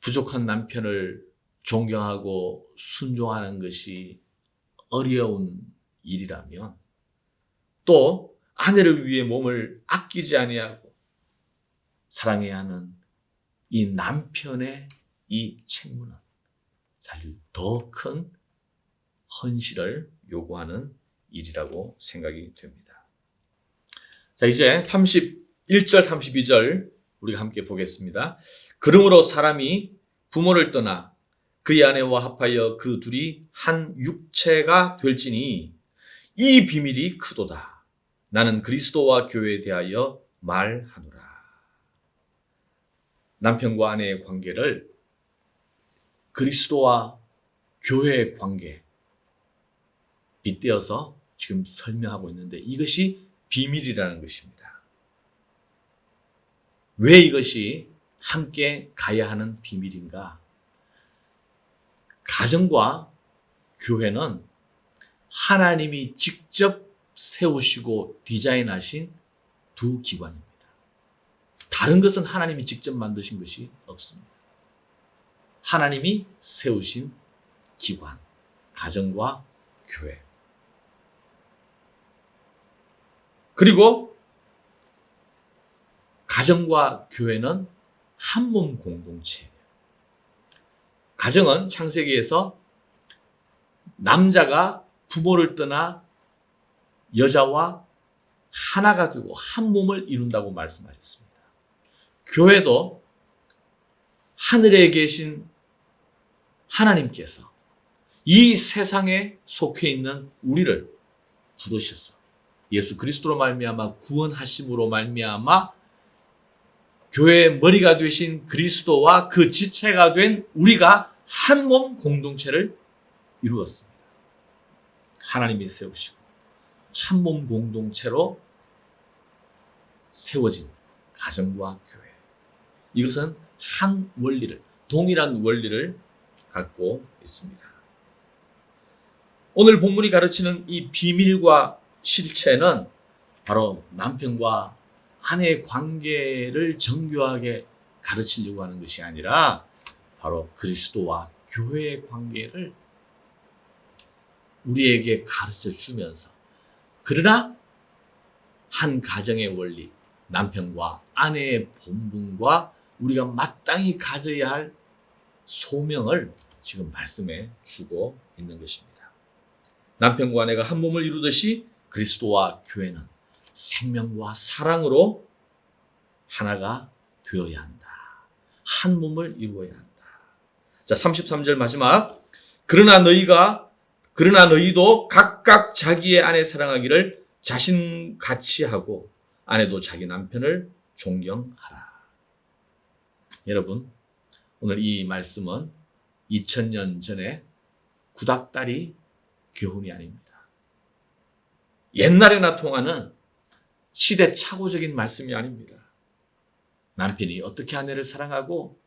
부족한 남편을 존경하고 순종하는 것이 어려운 일이라면 또 아내를 위해 몸을 아끼지 아니하고 사랑해야 하는 이 남편의 이 책무는 사실 더 큰 헌신을 요구하는 일이라고 생각이 됩니다. 자, 이제 31절, 32절 우리가 함께 보겠습니다. 그러므로 사람이 부모를 떠나 그의 아내와 합하여 그 둘이 한 육체가 될지니 이 비밀이 크도다. 나는 그리스도와 교회에 대하여 말하노라. 남편과 아내의 관계를 그리스도와 교회의 관계 빗대어서 지금 설명하고 있는데 이것이 비밀이라는 것입니다. 왜 이것이 함께 가야 하는 비밀인가? 가정과 교회는 하나님이 직접 세우시고 디자인하신 두 기관입니다. 다른 것은 하나님이 직접 만드신 것이 없습니다. 하나님이 세우신 기관, 가정과 교회. 그리고 가정과 교회는 한 몸 공동체예요. 가정은 창세기에서 남자가 부모를 떠나 여자와 하나가 되고 한 몸을 이룬다고 말씀하셨습니다. 교회도 하늘에 계신 하나님께서 이 세상에 속해 있는 우리를 부르셔서 예수 그리스도로 말미암아 구원하심으로 말미암아 교회의 머리가 되신 그리스도와 그 지체가 된 우리가 한 몸 공동체를 이루었습니다. 하나님이 세우시고 한 몸 공동체로 세워진 가정과 교회. 이것은 한 원리를, 동일한 원리를 갖고 있습니다. 오늘 본문이 가르치는 이 비밀과 실체는 바로 남편과 아내의 관계를 정교하게 가르치려고 하는 것이 아니라 바로 그리스도와 교회의 관계를 우리에게 가르쳐 주면서, 그러나 한 가정의 원리, 남편과 아내의 본분과 우리가 마땅히 가져야 할 소명을 지금 말씀해 주고 있는 것입니다. 남편과 아내가 한 몸을 이루듯이 그리스도와 교회는 생명과 사랑으로 하나가 되어야 한다. 한 몸을 이루어야 한다. 자, 33절 마지막. 그러나 너희도 각각 자기의 아내 사랑하기를 자신같이 하고 아내도 자기 남편을 존경하라. 여러분, 오늘 이 말씀은 2000년 전에 구닥다리 교훈이 아닙니다. 옛날에나 통하는 시대착오적인 말씀이 아닙니다. 남편이 어떻게 아내를 사랑하고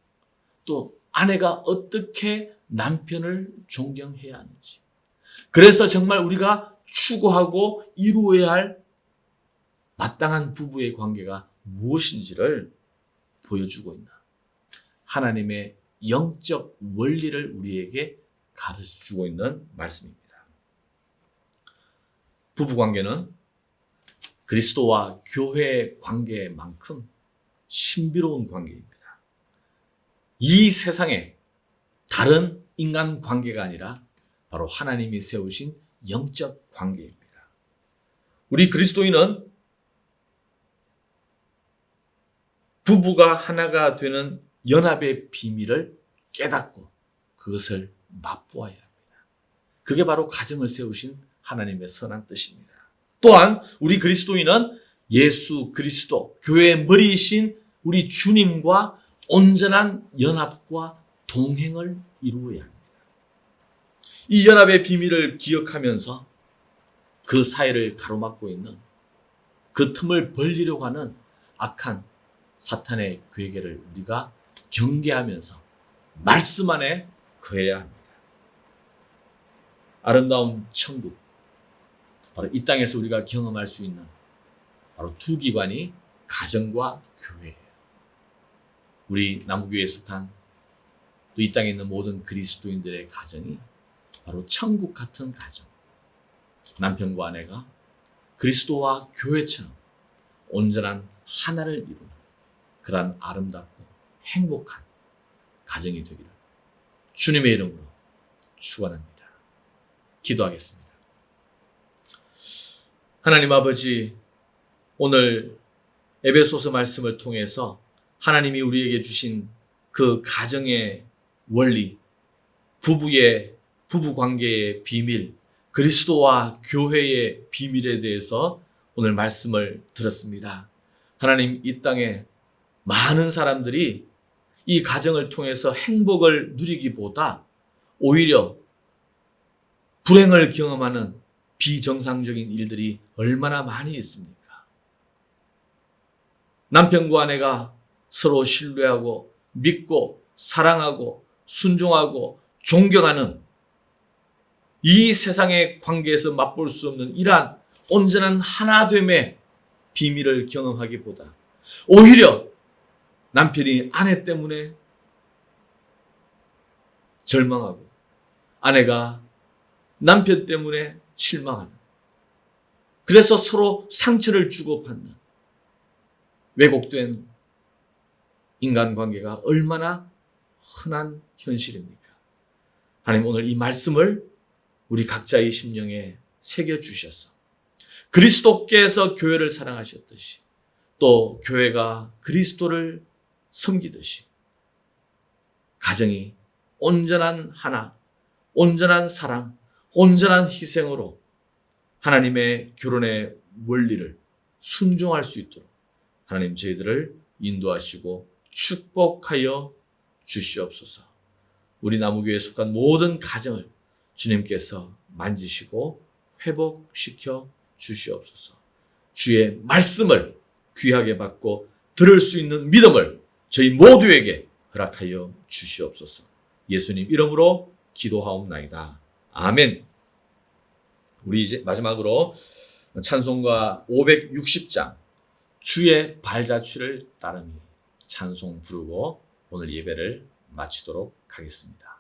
또 아내가 어떻게 남편을 존경해야 하는지, 그래서 정말 우리가 추구하고 이루어야 할 마땅한 부부의 관계가 무엇인지를 보여주고 있는 하나님의 영적 원리를 우리에게 가르쳐주고 있는 말씀입니다. 부부관계는 그리스도와 교회의 관계만큼 신비로운 관계입니다. 이 세상에 다른 인간 관계가 아니라 바로 하나님이 세우신 영적 관계입니다. 우리 그리스도인은 부부가 하나가 되는 연합의 비밀을 깨닫고 그것을 맛보아야 합니다. 그게 바로 가정을 세우신 하나님의 선한 뜻입니다. 또한 우리 그리스도인은 예수 그리스도, 교회의 머리이신 우리 주님과 온전한 연합과 동행을 이루어야 합니다. 이 연합의 비밀을 기억하면서 그 사이를 가로막고 있는, 그 틈을 벌리려고 하는 악한 사탄의 괴계를 우리가 경계하면서 말씀 안에 거해야 합니다. 아름다운 천국, 바로 이 땅에서 우리가 경험할 수 있는 바로 두 기관이 가정과 교회예요. 우리 남구교회에 속한 또 이 땅에 있는 모든 그리스도인들의 가정이 바로 천국 같은 가정, 남편과 아내가 그리스도와 교회처럼 온전한 하나를 이루는 그러한 아름답고 행복한 가정이 되기를 주님의 이름으로 축원합니다. 기도하겠습니다. 하나님 아버지, 오늘 에베소서 말씀을 통해서 하나님이 우리에게 주신 그 가정의 원리, 부부 관계의 비밀, 그리스도와 교회의 비밀에 대해서 오늘 말씀을 들었습니다. 하나님, 이 땅에 많은 사람들이 이 가정을 통해서 행복을 누리기보다 오히려 불행을 경험하는 비정상적인 일들이 얼마나 많이 있습니까? 남편과 아내가 서로 신뢰하고 믿고 사랑하고 순종하고 존경하는 이 세상의 관계에서 맛볼 수 없는 이러한 온전한 하나됨의 비밀을 경험하기보다 오히려 남편이 아내 때문에 절망하고 아내가 남편 때문에 실망하는, 그래서 서로 상처를 주고받는 왜곡된 인간관계가 얼마나 흔한 현실입니까? 하나님, 오늘 이 말씀을 우리 각자의 심령에 새겨주셔서 그리스도께서 교회를 사랑하셨듯이 또 교회가 그리스도를 섬기듯이 가정이 온전한 하나, 온전한 사랑, 온전한 희생으로 하나님의 결혼의 원리를 순종할 수 있도록 하나님 저희들을 인도하시고 축복하여 주시옵소서. 우리 나무교회에 속한 모든 가정을 주님께서 만지시고 회복시켜 주시옵소서. 주의 말씀을 귀하게 받고 들을 수 있는 믿음을 저희 모두에게 허락하여 주시옵소서. 예수님 이름으로 기도하옵나이다. 아멘. 우리 이제 마지막으로 찬송가 560장 주의 발자취를 따르미 찬송 부르고 오늘 예배를 마치도록 하겠습니다.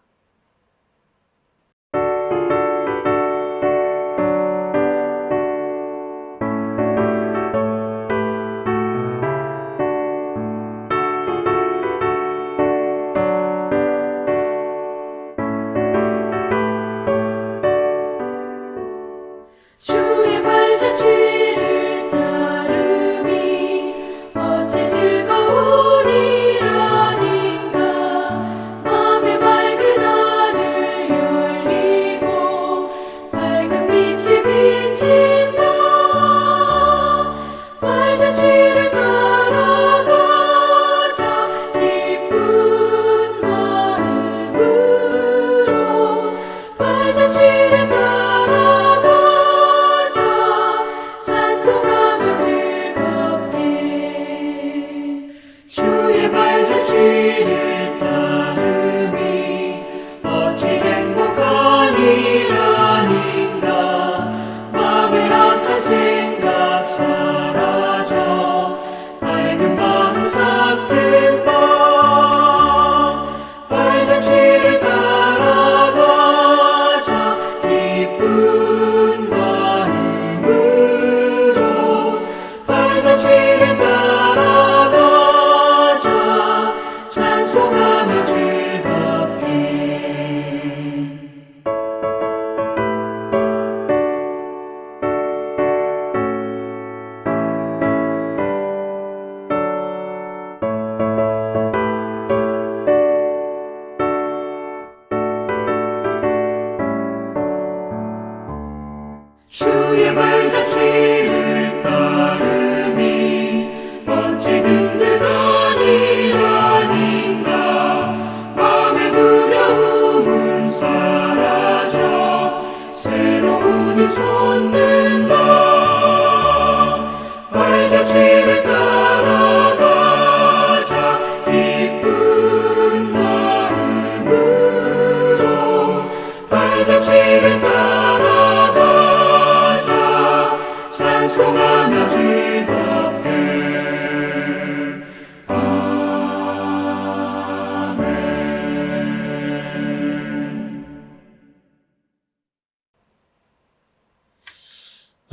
주의 발자취를 따르미 어찌 즐거운 일 아닌가. 맘에 맑은 하늘 열리고 밝은 빛이 비친다. 발자취를 따라가자 기쁜 마음으로. 발자취를 따라가자 찬송하며 즐겁게. 주의 발자취를 따르미 어찌 행복한 일 아닌가. 맘에 악한 생각 사라져 밝은 마음 싹 든다. 발자취를 따라가자 기쁜 마음으로. 발자취를 따라가자 찬송하며 즐겁게. 주의 발자취를 따르미 어찌 든든한 일 아닌가. 맘의 두려움은 사라져 새로운 힘 솟는다. 발자취를 따라가자 기쁜 마음으로. 발자취를 따라가자 찬송하며 즐겁게.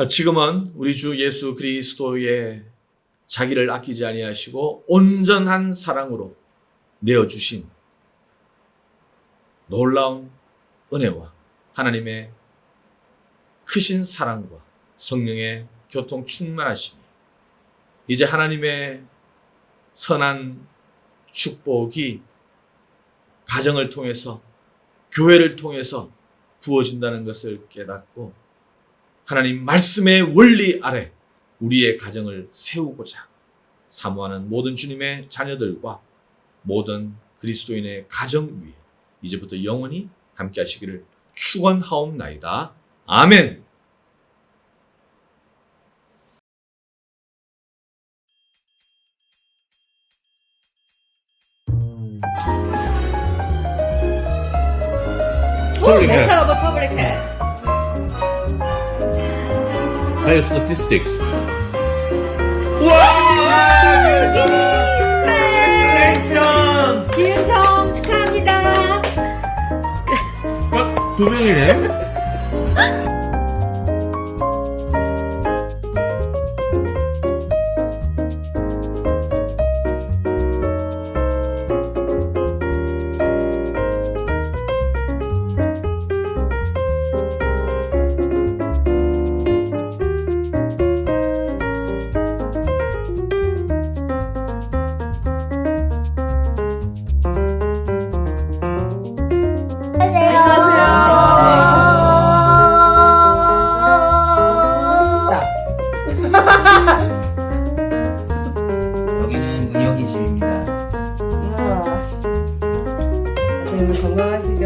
지금은 우리 주 예수 그리스도의 자기를 아끼지 아니하시고 온전한 사랑으로 내어주신 놀라운 은혜와 하나님의 크신 사랑과 성령의 교통 충만하심이 이제 하나님의 선한 축복이 가정을 통해서 교회를 통해서 부어진다는 것을 깨닫고 하나님 말씀의 원리 아래 우리의 가정을 세우고자 사모하는 모든 주님의 자녀들과 모든 그리스도인의 가정 위에 이제부터 영원히 함께 하시기를 축원하옵나이다. 아멘. Let's have a public head. Higher statistics. 김윤정 축하합니다. 두 명이네. 여기는 은혁이 집입니다. 선생님 건강하시죠?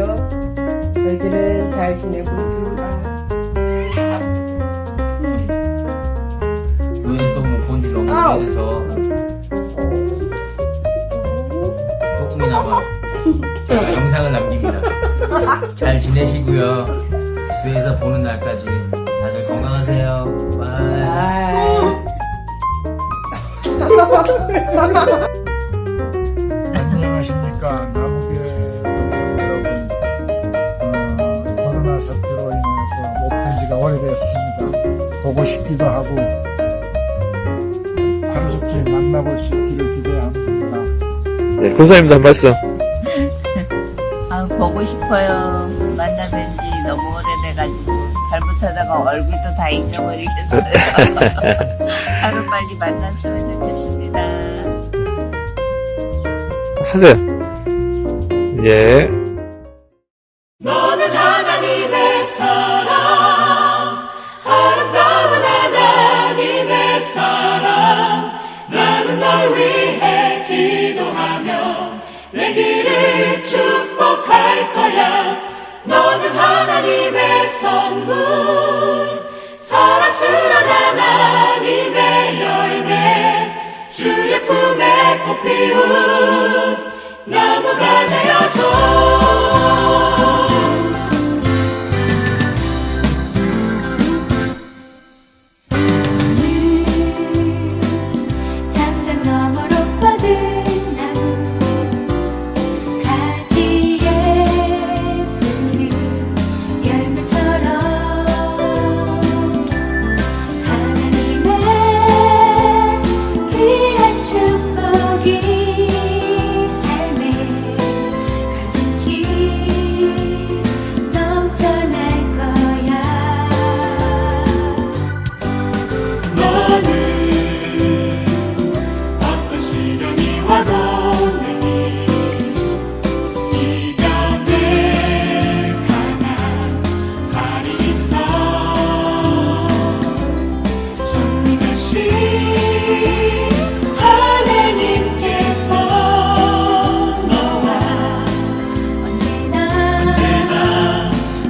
저희들은 잘 지내고 있습니다. 교회는 또본지 너무 오래돼서 조금이나마 올려서 영상을 남깁니다. 잘 지내시고요. 교회에서 보는 날까지 다들 건강하세요. 바이. 안녕하십니까. 나무교회 동성 여러분. 코로나 사태로 인해서 못 본 지가 오래됐습니다. 보고 싶기도 하고 하루속히 만나볼 수 있기를 기대합니다. 네, 권사님도 한 말씀. 보고 싶어요. 만나뵌 지 너무 오래돼가지고 잘못하다가 얼굴도 다 잊어버리겠어요. 하루빨리 만났으면 좋겠습니다. 하세요. 예. 너는 하나님의 사람, 아름다운 하나님의 사람. 나는 널 위해 기도하며 내 길을 축복할 거야. 너는 하나님의 선물, 사랑스런 하나님의 열매, 주의 품에 꽃 피운 나무가 되어줘. 담장 너머로 뻗은 나무, 가지에 푸른 열매처럼 하나님의 귀한 축복이 삶에 가득히 넘쳐날 거야. 너는 어떤 시련이 와도 능히 이겨낼 강한 발이 있어. 전능하신 하나님께서 너와 언제나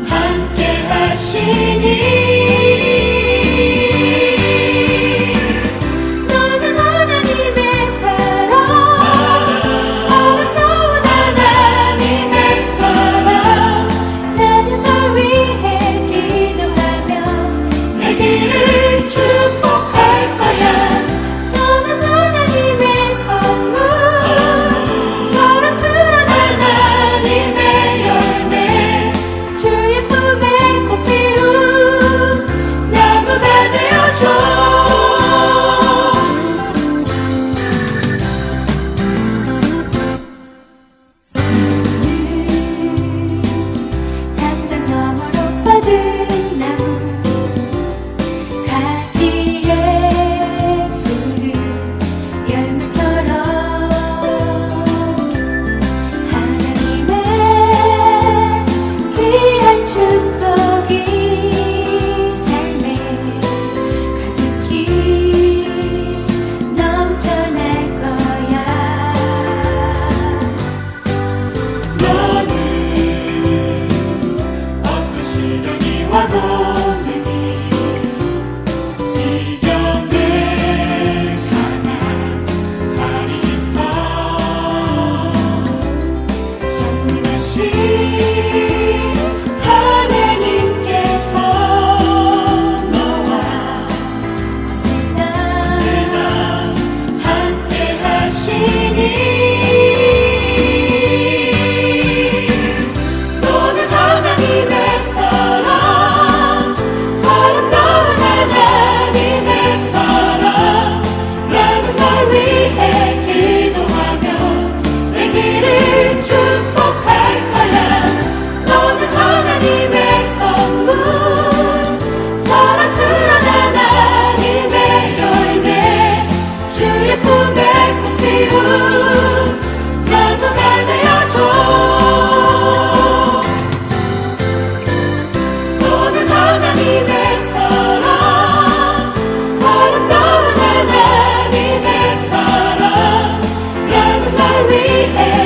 함께 하시니. 너는 하나님의 사랑, 아름다운 하나님의 사랑. 나는 널 위해 기도하며 내 길을 축복할 거야. 너는 하나님의 선물, 사랑스런 하나님의 열매, 주의 품에 꽃 피운 나무가 되어줘. 담장 너머로 뻗은 나무, 가지에 푸른 열매처럼 하나님의 귀한 축복이 삶에 가득히 넘쳐날 거야. 너는 어떤 시련이 와도 능히 이겨낼 강한 발이 있어. 전능하신 하나님께서 너와 언제나 함께 하시니. 너는 하나님의 사랑, 아름다운 하나님의 사랑. 나는 널 위해 기도하며 내 길을 축복할 거야. 너는 하나님의 선물, 사랑스런 하나님의 열매, 주의 품에 꽃 피운 나무가 되어줘. 너는 하나님의 사랑, 아름다운 하나님의 사랑. 나는 널 위해